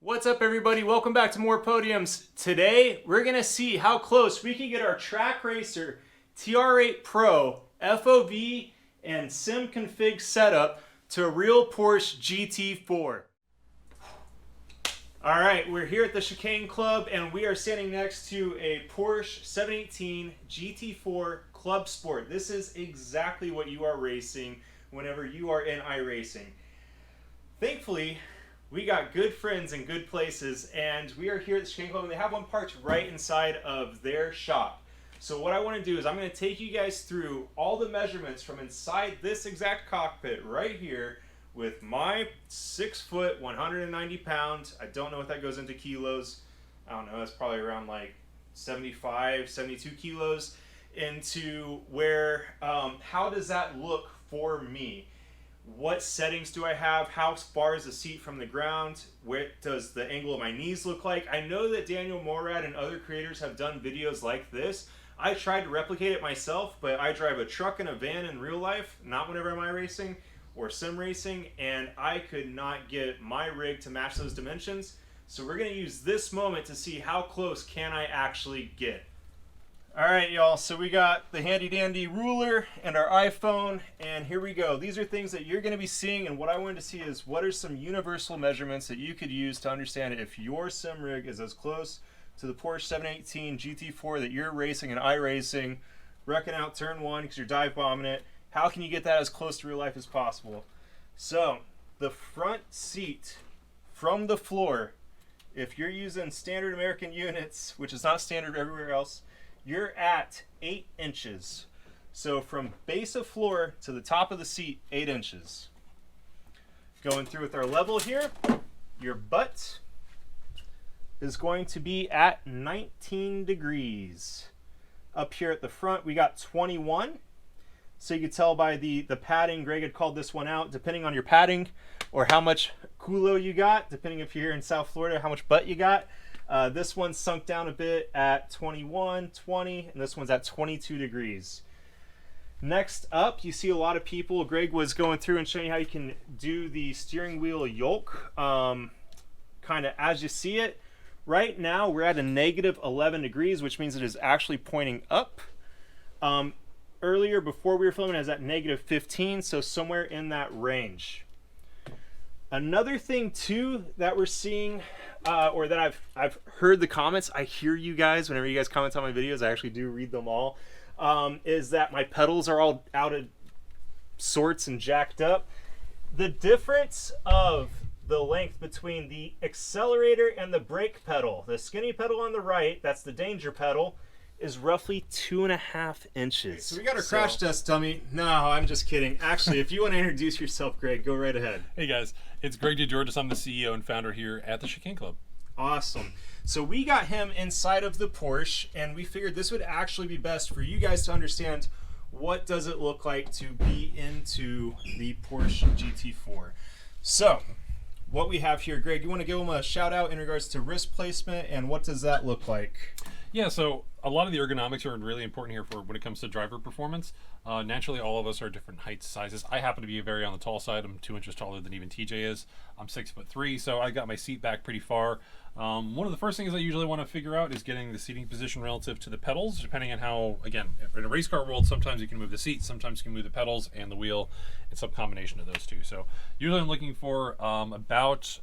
What's up, everybody? Welcome back to more podiums. Today we're gonna see how close we can get our TrakRacer TR8 Pro FOV and sim config setup to a real Porsche GT4. All right, we're here at the Chicane Club and we are standing next to a Porsche 718 GT4 Club Sport. This is exactly what you are racing whenever you are in iRacing. Thankfully, we got good friends in good places, and we are here at the Chicane Club, and they have one parked right inside of their shop. So what I want to do is I'm going to take you guys through all the measurements from inside this exact cockpit right here with my 6 foot, 190 pounds. I don't know what that goes into kilos. I don't know, that's probably around like 75, 72 kilos into where, how does that look for me? What settings do I have? How far is the seat from the ground? Where does the angle of my knees look like? I know that Daniel Morad and other creators have done videos like this. I tried to replicate it myself, but I drive a truck and a van in real life, not whenever I'm iRacing or sim racing, and I could not get my rig to match those dimensions. So we're going to use this moment to see how close can I actually get. Alright, y'all, so we got the handy dandy ruler and our iPhone, and here we go. These are things that you're going to be seeing, and what I wanted to see is what are some universal measurements that you could use to understand if your sim rig is as close to the Porsche 718 GT4 that you're racing and iRacing, wrecking out turn one because you're dive bombing it. How can you get that as close to real life as possible? So, the front seat from the floor, if you're using standard American units, which is not standard everywhere else, you're at 8 inches. So from base of floor to the top of the seat, 8 inches. Going through with our level here, your butt is going to be at 19 degrees. Up here at the front, we got 21. So you can tell by the padding, Greg had called this one out, depending on your padding or how much culo you got, depending if you're here in South Florida, how much butt you got. This one's sunk down a bit at 21, 20, and this one's at 22 degrees. Next up, you see a lot of people, Greg was going through and showing you how you can do the steering wheel yoke kind of as you see it. Right now, we're at a negative 11 degrees, which means it is actually pointing up. Earlier, before we were filming, it was at negative 15, so somewhere in that range. Another thing too that we're seeing, or that I've heard the comments, I hear you guys, whenever you guys comment on my videos, I actually do read them all, is that my pedals are all out of sorts and jacked up. The difference of the length between the accelerator and the brake pedal, the skinny pedal on the right, that's the danger pedal, is roughly 2.5 inches. So we got our crash test dummy. No, I'm just kidding. Actually, if you want to introduce yourself, Greg, go right ahead. Hey guys, it's Greg DeGeorgis. I'm the CEO and founder here at the Chicane Club. Awesome. So we got him inside of the Porsche, and we figured this would actually be best for you guys to understand what does it look like to be into the Porsche GT4. So, what we have here, Greg, you want to give him a shout out in regards to wrist placement, and what does that look like? Yeah, so a lot of the ergonomics are really important here for when it comes to driver performance. Naturally, all of us are different heights, sizes. I happen to be very on the tall side. I'm 2 inches taller than even TJ is. I'm 6'3", so I got my seat back pretty far. One of the first things I usually want to figure out is getting the seating position relative to the pedals, depending on how, again, in a race car world, sometimes you can move the seat, sometimes you can move the pedals and the wheel, and some combination of those two. So usually I'm looking for about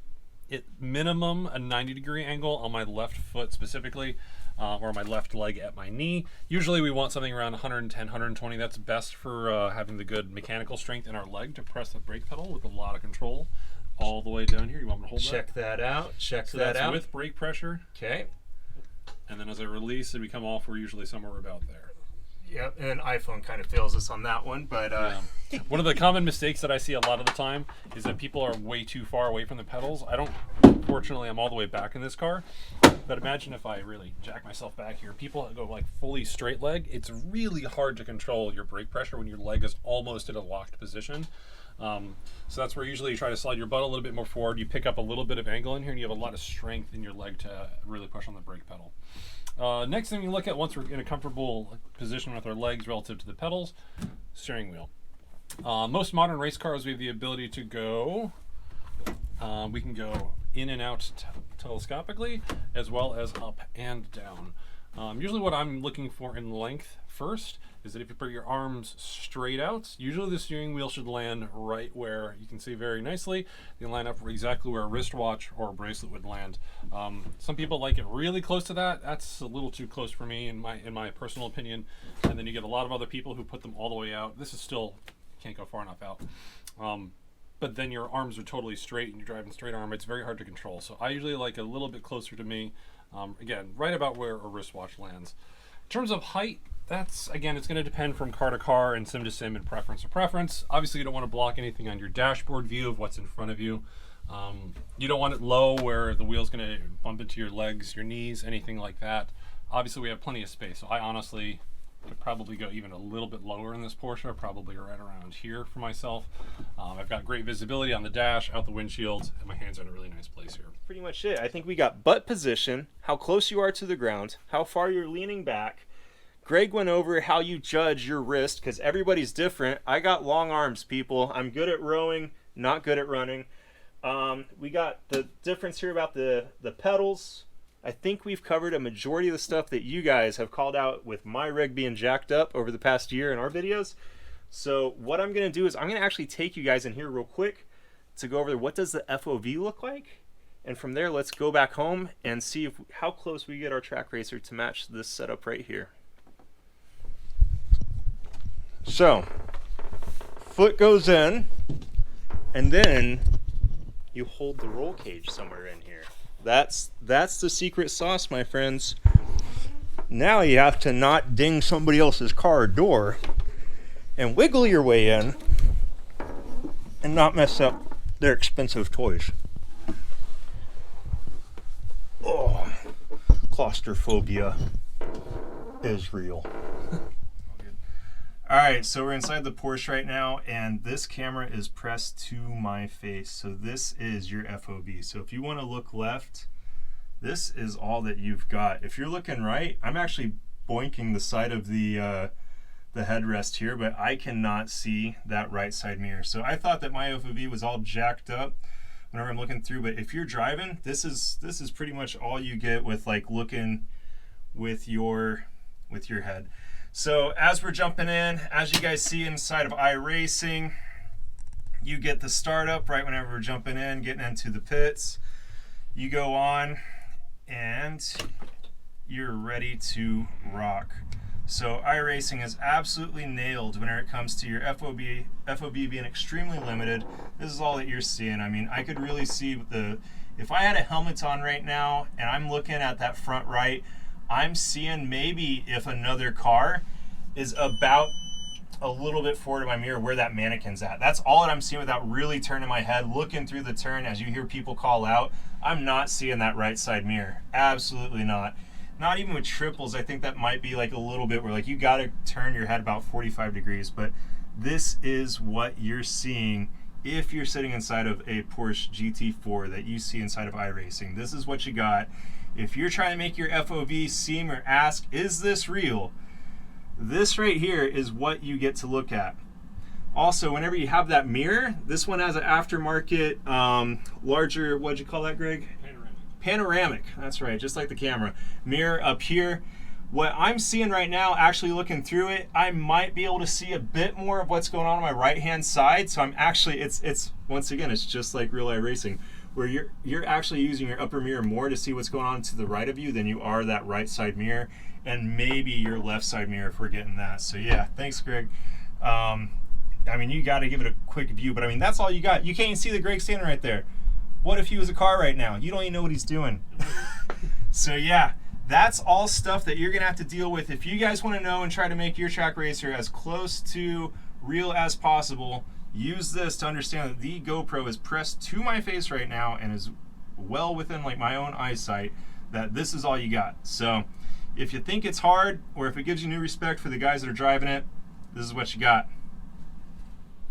minimum a 90-degree angle on my left foot specifically. Or my left leg at my knee. Usually we want something around 110, 120. That's best for having the good mechanical strength in our leg to press the brake pedal with a lot of control all the way down here. You want me to hold that? Check that out. Check so that that's out. With brake pressure. Okay. And then as I release and we come off, we're usually somewhere about there. Yep, and an iPhone kind of fails us on that one, but one of the common mistakes that I see a lot of the time is that people are way too far away from the pedals. Fortunately, I'm all the way back in this car, but imagine if I really jack myself back here. People go like fully straight leg. It's really hard to control your brake pressure when your leg is almost in a locked position. So that's where usually you try to slide your butt a little bit more forward. You pick up a little bit of angle in here, and you have a lot of strength in your leg to really push on the brake pedal. Next thing we look at, once we're in a comfortable position with our legs relative to the pedals, steering wheel. Most modern race cars, we have the ability to go, we can go in and out telescopically, as well as up and down. Usually what I'm looking for in length first is that if you put your arms straight out, usually the steering wheel should land right where you can see very nicely. You line up exactly where a wristwatch or a bracelet would land. Some people like it really close to that. That's a little too close for me in my personal opinion. And then you get a lot of other people who put them all the way out. This is still, can't go far enough out. But then your arms are totally straight and you're driving straight arm. It's very hard to control. So I usually like a little bit closer to me. Again, right about where a wristwatch lands. In terms of height, that's, again, it's going to depend from car to car and sim to sim and preference to preference. Obviously, you don't want to block anything on your dashboard view of what's in front of you. You don't want it low where the wheel's going to bump into your legs, your knees, anything like that. Obviously, we have plenty of space, so I honestly could probably go even a little bit lower in this Porsche, probably right around here for myself. I've got great visibility on the dash, out the windshield, and my hands are in a really nice place here. Pretty much it. I think we got butt position, how close you are to the ground, how far you're leaning back. Greg went over how you judge your wrist, because everybody's different. I got long arms, people. I'm good at rowing, not good at running. We got the difference here about the pedals. I think we've covered a majority of the stuff that you guys have called out with my rig being jacked up over the past year in our videos. So what I'm going to do is I'm going to actually take you guys in here real quick to go over what does the FOV look like. And from there, let's go back home and see how close we get our TrakRacer to match this setup right here. So, foot goes in, and then you hold the roll cage somewhere in here. That's the secret sauce, my friends. Now you have to not ding somebody else's car door and wiggle your way in and not mess up their expensive toys. Oh, claustrophobia is real. All right, so we're inside the Porsche right now, and this camera is pressed to my face. So this is your FOV. So if you want to look left, this is all that you've got. If you're looking right, I'm actually boinking the side of the headrest here, but I cannot see that right side mirror. So I thought that my FOV was all jacked up whenever I'm looking through, but if you're driving, this is pretty much all you get with like looking with your head. So as we're jumping in, as you guys see inside of iRacing, you get the startup right whenever we're jumping in, getting into the pits. You go on and you're ready to rock. So iRacing is absolutely nailed whenever it comes to your FOV being extremely limited. This is all that you're seeing. I mean, I could really see if I had a helmet on right now and I'm looking at that front right, I'm seeing maybe if another car is about a little bit forward of my mirror where that mannequin's at. That's all that I'm seeing without really turning my head, looking through the turn as you hear people call out. I'm not seeing that right side mirror. Absolutely not. Not even with triples. I think that might be like a little bit where like you got to turn your head about 45 degrees, but this is what you're seeing if you're sitting inside of a Porsche GT4 that you see inside of iRacing. This is what you got. If you're trying to make your FOV seem or ask, is this real? This right here is what you get to look at. Also, whenever you have that mirror, this one has an aftermarket, larger, what'd you call that, Greg? Panoramic, that's right, just like the camera. Mirror up here. What I'm seeing right now, actually looking through it, I might be able to see a bit more of what's going on my right-hand side. So I'm actually, it's once again, it's just like real iRacing, where you're actually using your upper mirror more to see what's going on to the right of you than you are that right side mirror, and maybe your left side mirror if we're getting that. So yeah, thanks, Greg. I mean, you got to give it a quick view, but I mean, that's all you got. You can't even see the Greg standing right there. What if he was a car right now? You don't even know what he's doing. So yeah, that's all stuff that you're gonna have to deal with. If you guys want to know and try to make your TrakRacer as close to real as possible, use this to understand that the GoPro is pressed to my face right now and is well within like my own eyesight, that this is all you got. So if you think it's hard, or if it gives you new respect for the guys that are driving it, this is what you got.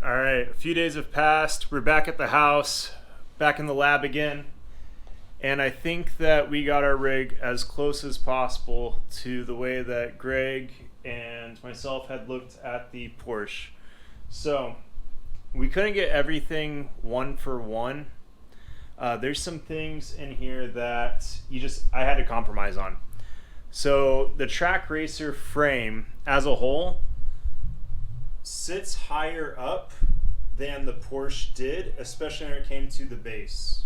All right, a few days have passed. We're back at the house, back in the lab again. And I think that we got our rig as close as possible to the way that Greg and myself had looked at the Porsche. So we couldn't get everything one for one, there's some things in here that I had to compromise on. So the TRAKRACER frame as a whole sits higher up than the Porsche did, especially when it came to the base.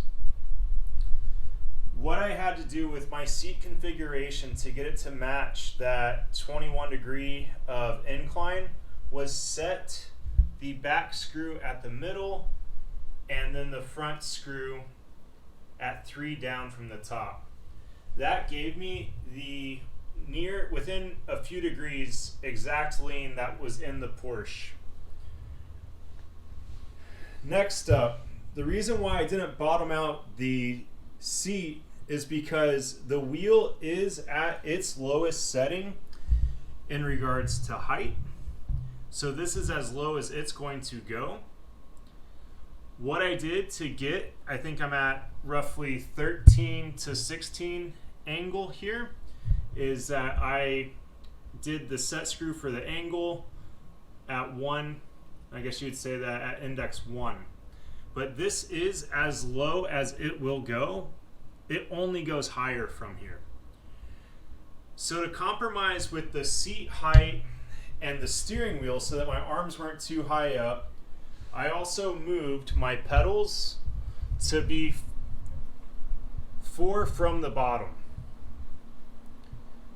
What I had to do with my seat configuration to get it to match that 21° of incline was set the back screw at the middle and then the front screw at 3 down from the top. That gave me the within a few degrees exact lean that was in the Porsche. Next up, the reason why I didn't bottom out the seat is because the wheel is at its lowest setting in regards to height. So this is as low as it's going to go. What I did to get, I think I'm at roughly 13 to 16 angle here, is that I did the set screw for the angle at 1, I guess you'd say that at index 1. But this is as low as it will go. It only goes higher from here. So to compromise with the seat height and the steering wheel so that my arms weren't too high up, I also moved my pedals to be 4 from the bottom.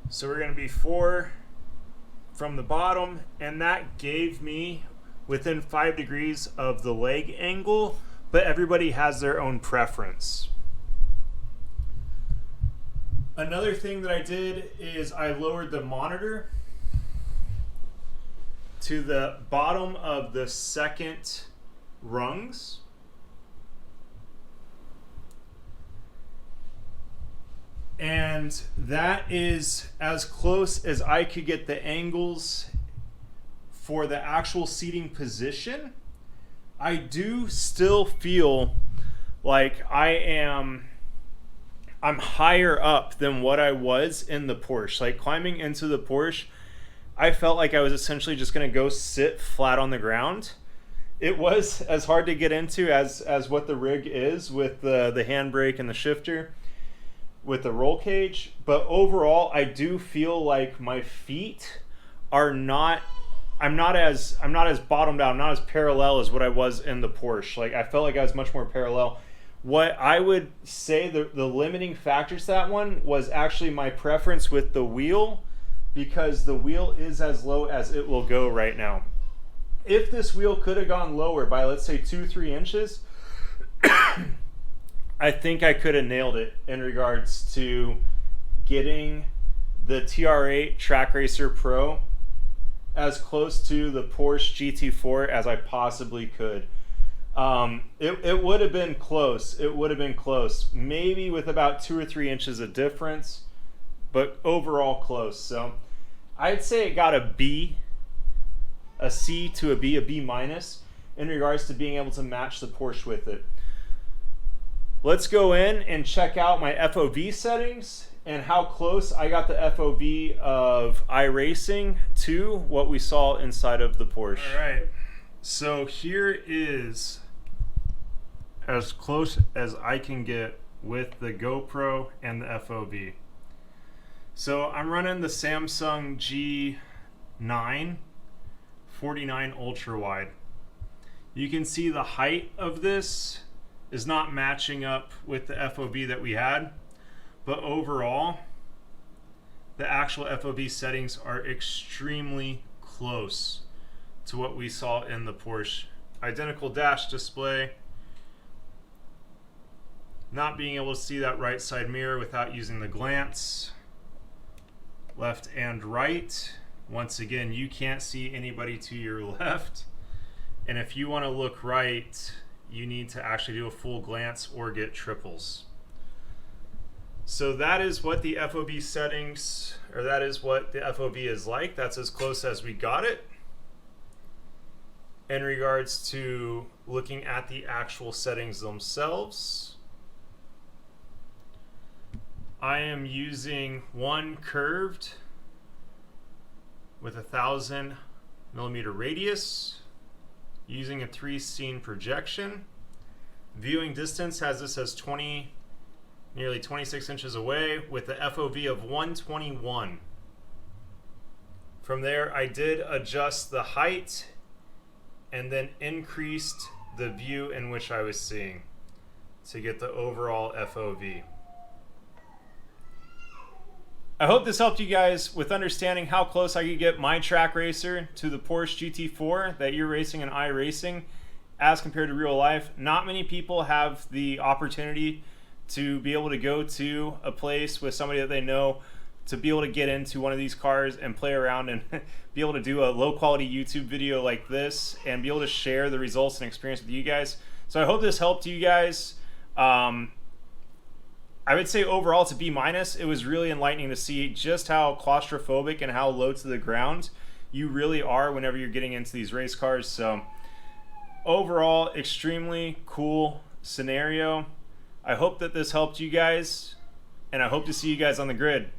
So we're going to be 4 from the bottom, and that gave me within 5 degrees of the leg angle, but everybody has their own preference. Another thing that I did is I lowered the monitor to the bottom of the second rungs. And that is as close as I could get the angles for the actual seating position. I do still feel like I'm higher up than what I was in the Porsche. Like climbing into the Porsche, I felt like I was essentially just going to go sit flat on the ground. It was as hard to get into as what the rig is with the handbrake and the shifter with the roll cage, but overall I do feel like my feet are not, I'm not as bottomed out, I'm not as parallel as what I was in the Porsche. Like I felt like I was much more parallel. What I would say the limiting factors to that one was actually my preference with the wheel, because the wheel is as low as it will go right now. If this wheel could have gone lower by, let's say 2-3 inches, I think I could have nailed it in regards to getting the TR8 TRAKRACER Pro as close to the Porsche GT4 as I possibly could. It would have been close. It would have been close. Maybe with about 2 or 3 inches of difference, but overall close. So I'd say it got a B, a C to a B minus in regards to being able to match the Porsche with it. Let's go in and check out my FOV settings and how close I got the FOV of iRacing to what we saw inside of the Porsche. All right, so here is as close as I can get with the GoPro and the FOV. So I'm running the Samsung G9 49 ultra wide. You can see the height of this is not matching up with the FOV that we had, but overall the actual FOV settings are extremely close to what we saw in the Porsche. Identical dash display, not being able to see that right side mirror without using the glance, left and right. Once again, you can't see anybody to your left, and if you want to look right, you need to actually do a full glance or get triples. So that is what the FOV settings, or that is what the FOV is like. That's as close as we got it. In regards to looking at the actual settings themselves, I am using one curved with 1,000mm radius, using a 3 scene projection. Viewing distance has this as nearly 26 inches away with the FOV of 121. From there, I did adjust the height and then increased the view in which I was seeing to get the overall FOV. I hope this helped you guys with understanding how close I could get my TrakRacer to the Porsche GT4 that you're racing in iRacing as compared to real life. Not many people have the opportunity to be able to go to a place with somebody that they know, to be able to get into one of these cars and play around and be able to do a low quality YouTube video like this and be able to share the results and experience with you guys. So I hope this helped you guys. I would say overall it's a B-. It was really enlightening to see just how claustrophobic and how low to the ground you really are whenever you're getting into these race cars. So overall, extremely cool scenario. I hope that this helped you guys, and I hope to see you guys on the grid.